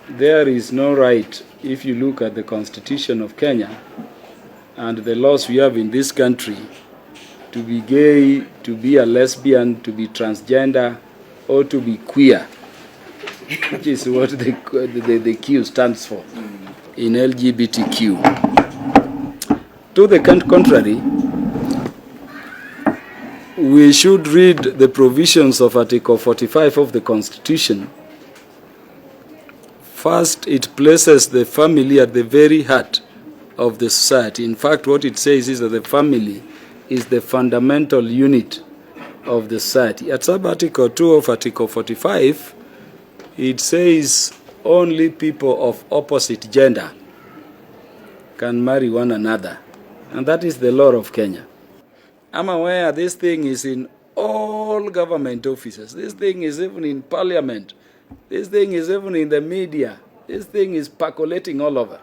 there is no right, if you look at the Constitution of Kenya and the laws we have in this country, to be gay, to be a lesbian, to be transgender, or to be queer, which is what the Q stands for in LGBTQ. To the contrary, we should read the provisions of Article 45 of the Constitution. First, it places the family at the very heart of the society. In fact, what it says is that the family is the fundamental unit of the society. At sub-article 2 of Article 45, it says only people of opposite gender can marry one another. And that is the law of Kenya. I'm aware this thing is in all government offices. This thing is even in parliament. This thing is even in the media. This thing is percolating all over.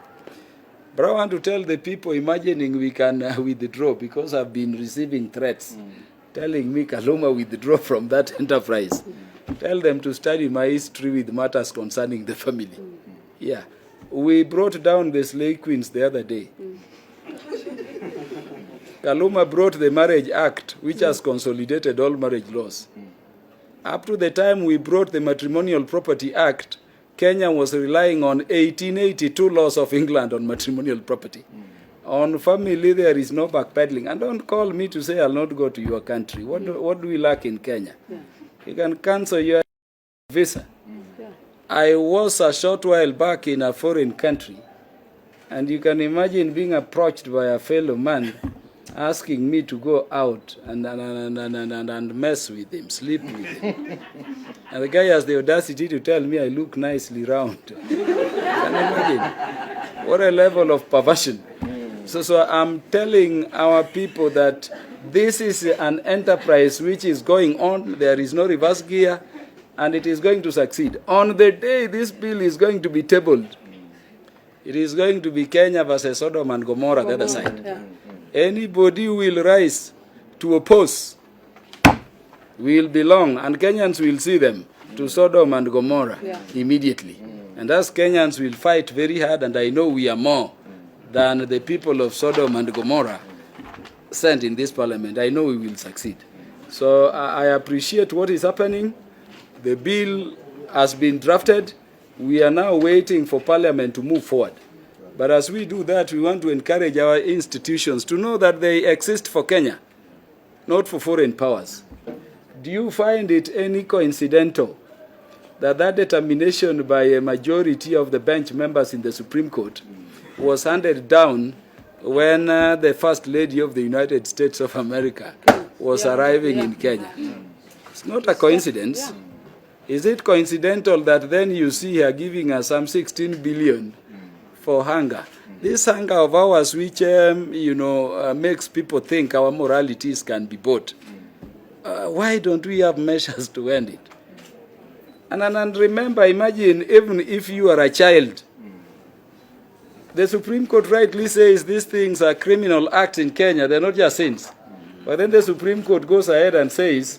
But I want to tell the people imagining we can withdraw, because I've been receiving threats telling me, Kaluma, withdraw from that enterprise. Tell them to study my history with matters concerning the family. Yeah. We brought down the slave queens the other day. Kaluma brought the Marriage Act, which has consolidated all marriage laws. Up to the time we brought the Matrimonial Property Act, Kenya was relying on 1882 laws of England on matrimonial property. On family, there is no backpedaling. And don't call me to say I'll not go to your country. What do we lack in Kenya? You can cancel your visa. I was a short while back in a foreign country, and you can imagine being approached by a fellow man asking me to go out and mess with him, sleep with him. And the guy has the audacity to tell me I look nicely round. Can you imagine? What a level of perversion. So I'm telling our people that this is an enterprise which is going on. There is no reverse gear, and it is going to succeed. On the day this bill is going to be tabled, it is going to be Kenya versus Sodom and Gomorrah, the other side. Yeah. Anybody who will rise to oppose will belong, and Kenyans will see them to Sodom and Gomorrah immediately. And as Kenyans will fight very hard, and I know we are more than the people of Sodom and Gomorrah sent in this parliament, I know we will succeed. So I appreciate what is happening. The bill has been drafted. We are now waiting for parliament to move forward. But as we do that, we want to encourage our institutions to know that they exist for Kenya, not for foreign powers. Do you find it any coincidental that that determination by a majority of the bench members in the Supreme Court was handed down when the First Lady of the United States of America was arriving in Kenya? It's not a coincidence. Is it coincidental that then you see her giving us some 16 billion for hunger? This hunger of ours, which makes people think our moralities can be bought. Why don't we have measures to end it? And remember, imagine even if you are a child, the Supreme Court rightly says these things are criminal acts in Kenya. They're not just sins. But then the Supreme Court goes ahead and says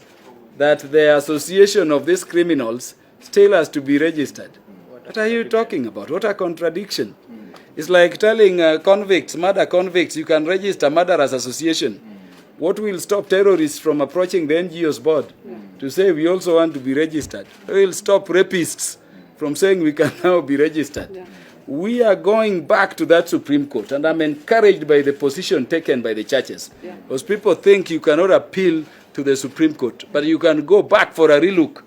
that the association of these criminals still has to be registered. What are you talking about? What a contradiction. It's like telling convicts, murder convicts, you can register murderers association. What will stop terrorists from approaching the NGOs board to say we also want to be registered? It will stop rapists from saying we can now be registered. We are going back to that Supreme Court, and I'm encouraged by the position taken by the churches. Because people think you cannot appeal to the Supreme Court, but you can go back for a relook,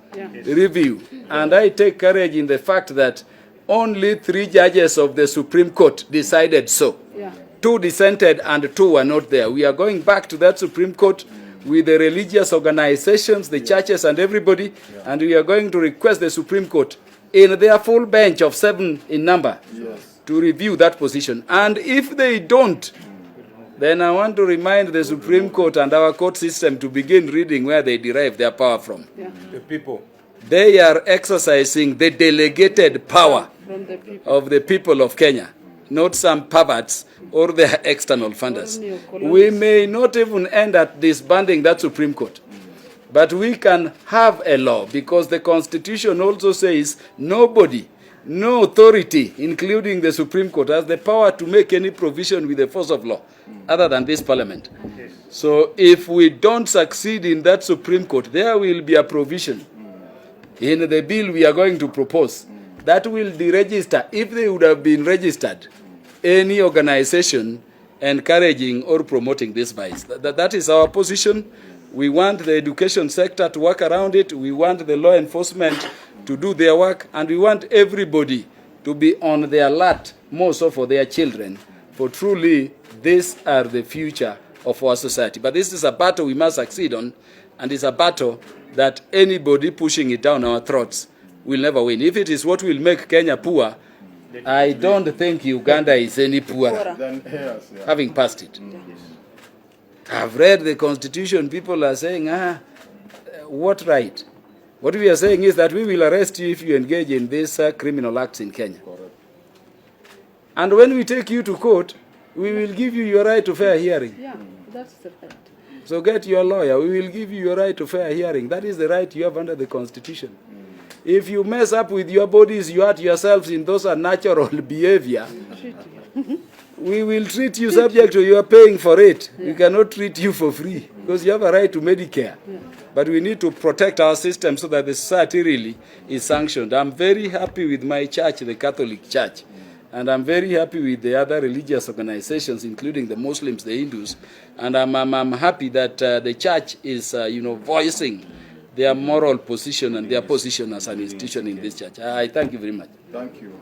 review. And I take courage in the fact that only 3 judges of the Supreme Court decided so. 2 dissented and 2 were not there. We are going back to that Supreme Court with the religious organizations, the churches and everybody, and we are going to request the Supreme Court in their full bench of 7 in number to review that position. And if they don't, then I want to remind the Supreme Court and our court system to begin reading where they derive their power from. The people. They are exercising the delegated power of the people of Kenya, not some perverts or their external funders. We may not even end at disbanding that Supreme Court, but we can have a law, because the Constitution also says nobody no authority, including the Supreme Court, has the power to make any provision with the force of law other than this parliament. So if we don't succeed in that Supreme Court, there will be a provision in the bill we are going to propose that will deregister, if they would have been registered, any organization encouraging or promoting this vice. That is our position. We want the education sector to work around it. We want the law enforcement to do their work. And we want everybody to be on the alert, more so for their children. For truly, these are the future of our society. But this is a battle we must succeed on. And it's a battle that anybody pushing it down our throats will never win. If it is what will make Kenya poor, I don't think Uganda is any poorer, having passed it. I've read the Constitution. People are saying, what right? What we are saying is that we will arrest you if you engage in these criminal acts in Kenya. And when we take you to court, we will give you your right to fair hearing. Yeah, that's the right. So get your lawyer. We will give you your right to fair hearing. That is the right you have under the Constitution. If you mess up with your bodies, you hurt yourselves in those unnatural behavior, we will treat you subject to your paying for it. We cannot treat you for free because you have a right to Medicare. But we need to protect our system so that the society really is sanctioned. I'm very happy with my church, the Catholic Church. And I'm very happy with the other religious organizations, including the Muslims, the Hindus. And I'm happy that the church is, voicing their moral position and their position as an institution in this church. I thank you very much. Thank you.